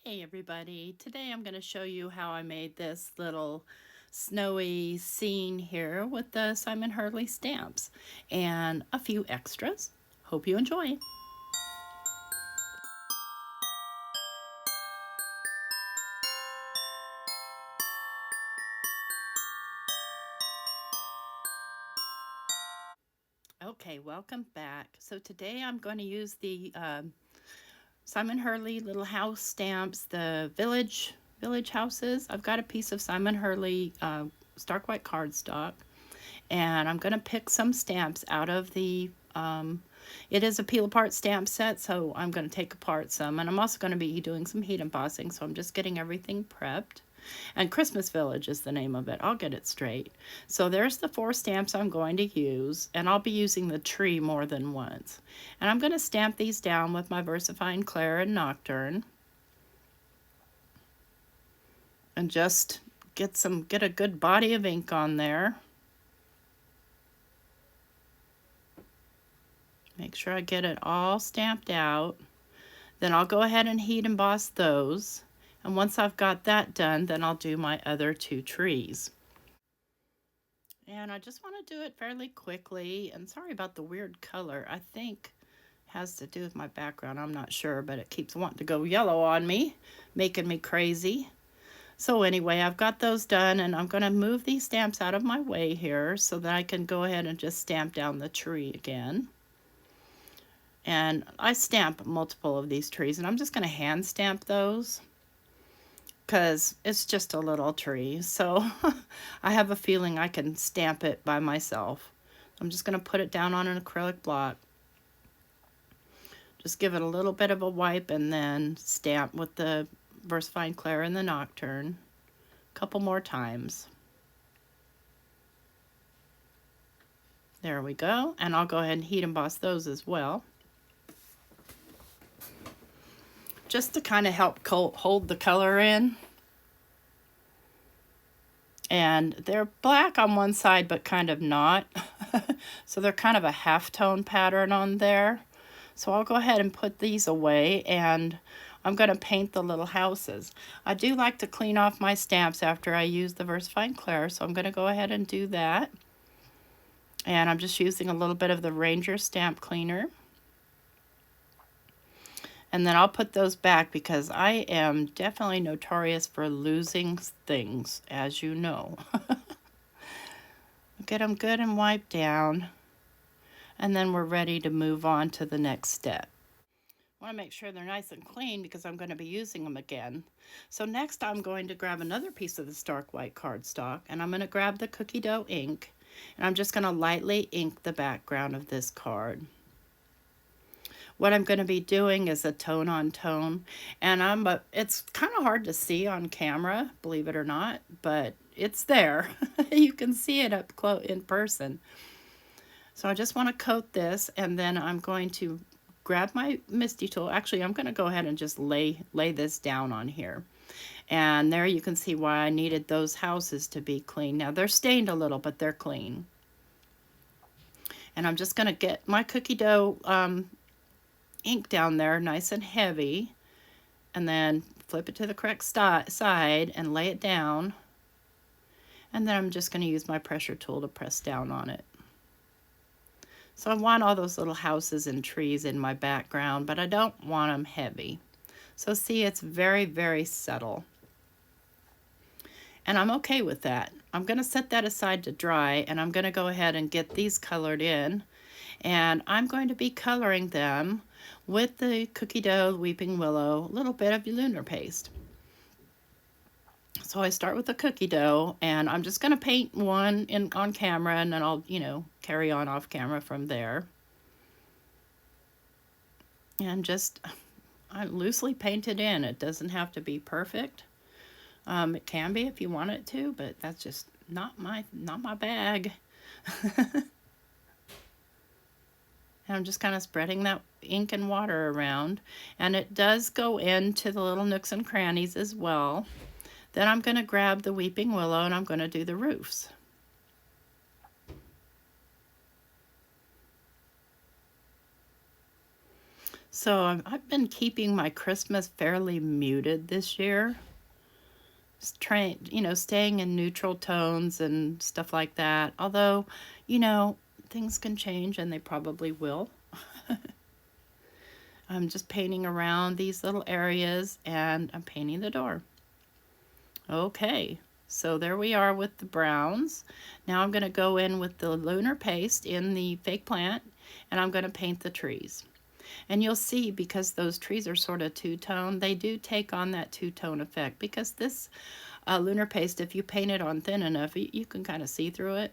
Hey everybody, today I'm going to show you how I made this little snowy scene here with the Simon Hurley stamps and a few extras. Hope you enjoy. Okay, welcome back. So today I'm going to use the Simon Hurley little house stamps, the village houses. I've got a piece of Simon Hurley Start White cardstock, and I'm going to pick some stamps out of the it is a peel apart stamp set, so I'm going to take apart some, and I'm also going to be doing some heat embossing, so I'm just getting everything prepped. And Christmas Village is the name of it. I'll get it straight. So there's the 4 stamps I'm going to use, and I'll be using the tree more than once. And I'm going to stamp these down with my VersaFine Clair and Nocturne. And just get a good body of ink on there. Make sure I get it all stamped out. Then I'll go ahead and heat emboss those. And once I've got that done, then I'll do my other 2 trees. And I just want to do it fairly quickly. And sorry about the weird color. I think it has to do with my background. I'm not sure, but it keeps wanting to go yellow on me, making me crazy. So anyway, I've got those done, and I'm going to move these stamps out of my way here so that I can go ahead and just stamp down the tree again. And I stamp multiple of these trees, and I'm just going to hand stamp those because it's just a little tree. So I have a feeling I can stamp it by myself. I'm just going to put it down on an acrylic block. Just give it a little bit of a wipe and then stamp with the VersaFine Clair and the Nocturne a couple more times. There we go. And I'll go ahead and heat emboss those as well, just to kind of help hold the color in. And they're black on one side, but kind of not. So they're kind of a half-tone pattern on there. So I'll go ahead and put these away, and I'm going to paint the little houses. I do like to clean off my stamps after I use the VersaFine Clair, so I'm going to go ahead and do that. And I'm just using a little bit of the Ranger stamp cleaner. And then I'll put those back because I am definitely notorious for losing things, as you know. Get them good and wiped down. And then we're ready to move on to the next step. I want to make sure they're nice and clean because I'm going to be using them again. So next I'm going to grab another piece of the Stark White cardstock, and I'm going to grab the cookie dough ink, and I'm just going to lightly ink the background of this card. What I'm going to be doing is a tone on tone, and it's kind of hard to see on camera, believe it or not, but it's there. You can see it up close in person. So I just want to coat this, and then I'm going to grab my Misty tool. Actually, I'm going to go ahead and just lay this down on here. And there you can see why I needed those houses to be clean. Now they're stained a little, but they're clean. And I'm just going to get my cookie dough ink down there nice and heavy, and then flip it to the correct side and lay it down. And then I'm just going to use my pressure tool to press down on it. So I want all those little houses and trees in my background, but I don't want them heavy. So see, it's very, very subtle. And I'm okay with that. I'm going to set that aside to dry, and I'm going to go ahead and get these colored in. And I'm going to be coloring them with the cookie dough Weeping Willow, a little bit of Lunar paste. So I start with the cookie dough, and I'm just going to paint one on camera, and then I'll, carry on off camera from there. And just, I loosely paint it in. It doesn't have to be perfect. It can be if you want it to, but that's just not my bag. And I'm just kind of spreading that ink and water around. And it does go into the little nooks and crannies as well. Then I'm going to grab the Weeping Willow, and I'm going to do the roofs. So I've been keeping my Christmas fairly muted this year. Staying in neutral tones and stuff like that. Although, things can change and they probably will. I'm just painting around these little areas and I'm painting the door. Okay, so there we are with the browns. Now I'm going to go in with the Lunar paste in the fake plant and I'm going to paint the trees. And you'll see, because those trees are sort of two-tone, they do take on that two-tone effect, because this Lunar paste, if you paint it on thin enough, you can kind of see through it.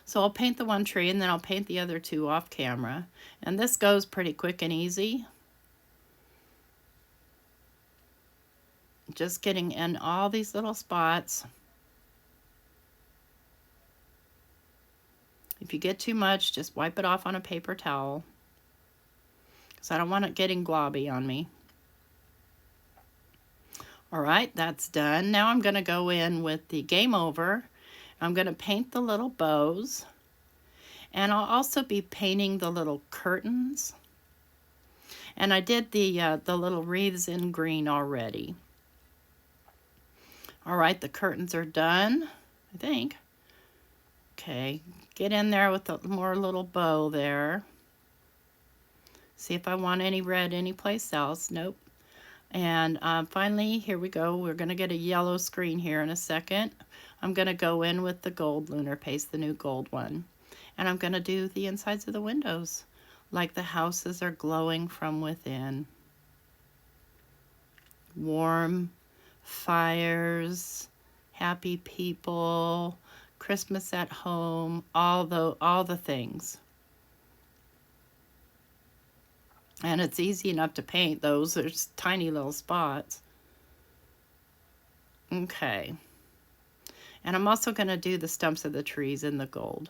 So I'll paint the one tree and then I'll paint the other two off camera. And this goes pretty quick and easy. Just getting in all these little spots. If you get too much, just wipe it off on a paper towel, because I don't want it getting globby on me. All right, that's done. Now I'm going to go in with the Game Over. I'm going to paint the little bows. And I'll also be painting the little curtains. And I did the little wreaths in green already. All right, the curtains are done, I think. Okay, get in there with a more little bow there. See if I want any red anyplace else. Nope. And finally, here we go. We're going to get a yellow screen here in a second. I'm going to go in with the gold Lunar paste, the new gold one. And I'm going to do the insides of the windows, like the houses are glowing from within. Warm fires, happy people, Christmas at home, all the things. And it's easy enough to paint those. There's tiny little spots. Okay. And I'm also going to do the stumps of the trees in the gold.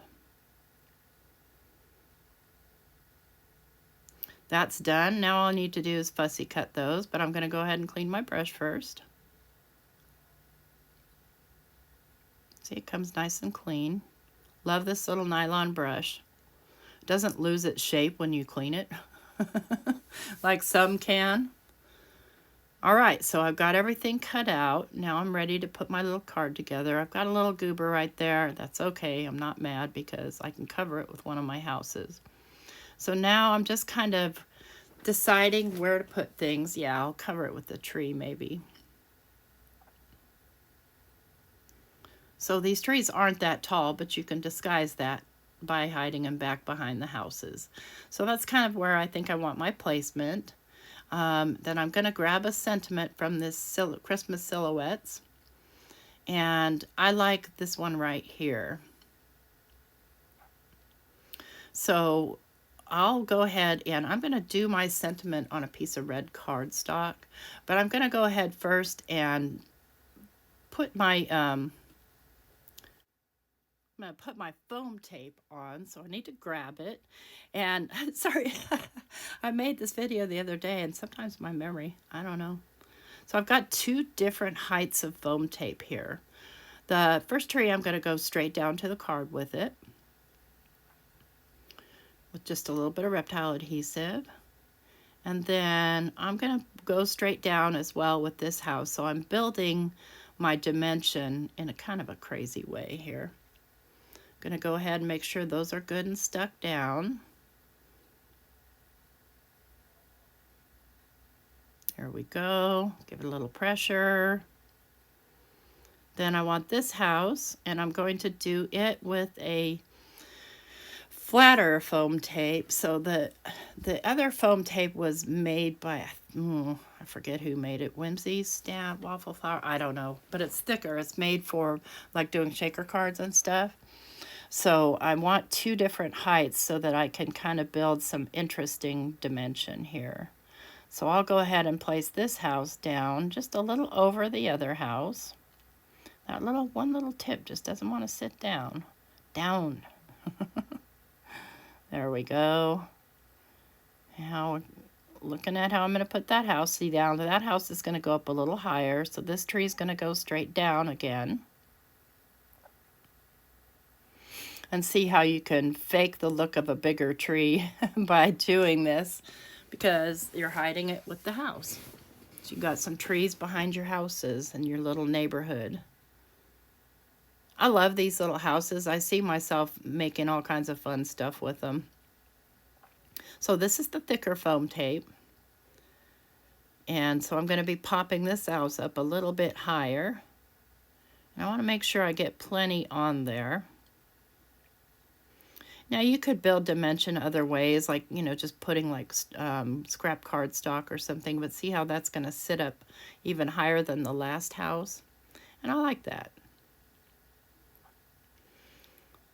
That's done. Now all I need to do is fussy cut those, but I'm going to go ahead and clean my brush first. See, it comes nice and clean. Love this little nylon brush. It doesn't lose its shape when you clean it, like some can. All right, so I've got everything cut out. Now I'm ready to put my little card together. I've got a little goober right there. That's okay. I'm not mad because I can cover it with one of my houses. So now I'm just kind of deciding where to put things. Yeah, I'll cover it with the tree maybe. So these trees aren't that tall, but you can disguise that by hiding them back behind the houses. So that's kind of where I think I want my placement. Then I'm going to grab a sentiment from this Christmas silhouettes. And I like this one right here. So I'll go ahead and I'm going to do my sentiment on a piece of red cardstock, but I'm going to go ahead first and put my I'm going to put my foam tape on, so I need to grab it. And sorry, I made this video the other day and sometimes my memory, I don't know. So I've got two different heights of foam tape here. The first tree I'm going to go straight down to the card with it, with just a little bit of reptile adhesive. And then I'm going to go straight down as well with this house. So I'm building my dimension in a kind of a crazy way here. I'm going to go ahead and make sure those are good and stuck down. There we go. Give it a little pressure. Then I want this house, and I'm going to do it with a flatter foam tape. So the other foam tape was made by, I forget who made it, Whimsy Stamp, Waffle Flower, I don't know, but it's thicker. It's made for like doing shaker cards and stuff. So I want two different heights so that I can kind of build some interesting dimension here. So I'll go ahead and place this house down just a little over the other house. That one little tip just doesn't want to sit down. Down. There we go. Now, looking at how I'm going to put that house, see down, that house is going to go up a little higher, so this tree is going to go straight down again. and see how you can fake the look of a bigger tree by doing this, because you're hiding it with the house. So you got some trees behind your houses and your little neighborhood. I love these little houses. I see myself making all kinds of fun stuff with them. So this is the thicker foam tape. And so I'm going to be popping this house up a little bit higher. And I want to make sure I get plenty on there. Now you could build dimension other ways, like, you know, just putting like scrap cardstock or something, but see how that's going to sit up even higher than the last house? And I like that.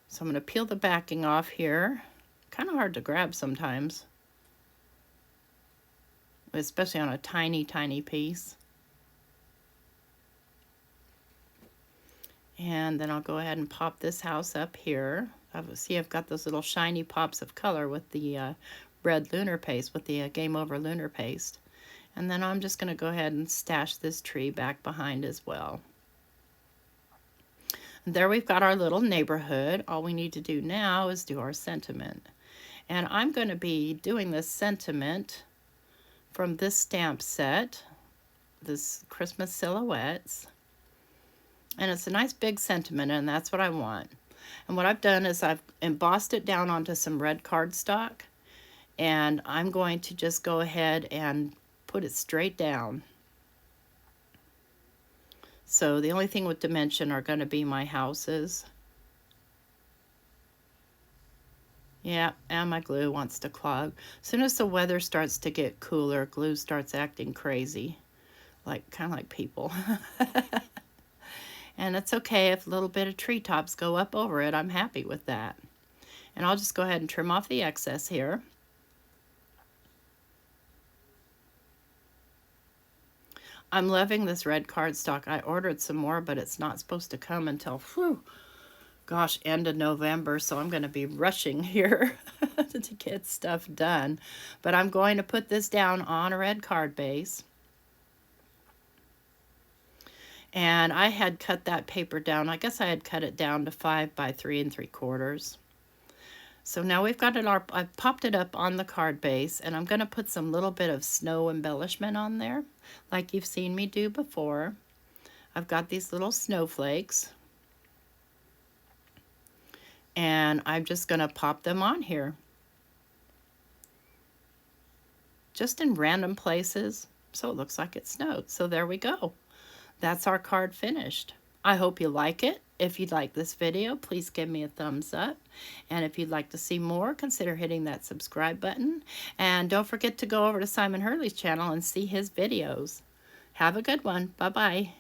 So I'm going to peel the backing off here. Kind of hard to grab sometimes, especially on a tiny, tiny piece. And then I'll go ahead and pop this house up here. See, I've got those little shiny pops of color with the red lunar paste, with the Game Over lunar paste. And then I'm just going to go ahead and stash this tree back behind as well. And there we've got our little neighborhood. All we need to do now is do our sentiment. And I'm going to be doing this sentiment from this stamp set, this Christmas Silhouettes. And it's a nice big sentiment, and that's what I want. And what I've done is I've embossed it down onto some red cardstock, and I'm going to just go ahead and put it straight down. So the only thing with dimension are going to be my houses. Yeah, and my glue wants to clog. As soon as the weather starts to get cooler, glue starts acting crazy, kind of like people. And it's okay if a little bit of treetops go up over it. I'm happy with that. And I'll just go ahead and trim off the excess here. I'm loving this red cardstock. I ordered some more, but it's not supposed to come until, gosh, end of November. So I'm going to be rushing here to get stuff done. But I'm going to put this down on a red card base. And I had cut that paper down. I guess I had cut it down to 5 by 3 3/4. So now we've got it, I've popped it up on the card base, and I'm going to put some little bit of snow embellishment on there, like you've seen me do before. I've got these little snowflakes, and I'm just going to pop them on here. Just in random places, so it looks like it snowed. So there we go. That's our card finished. I hope you like it. If you'd like this video, please give me a thumbs up. And if you'd like to see more, consider hitting that subscribe button. And don't forget to go over to Simon Hurley's channel and see his videos. Have a good one. Bye-bye.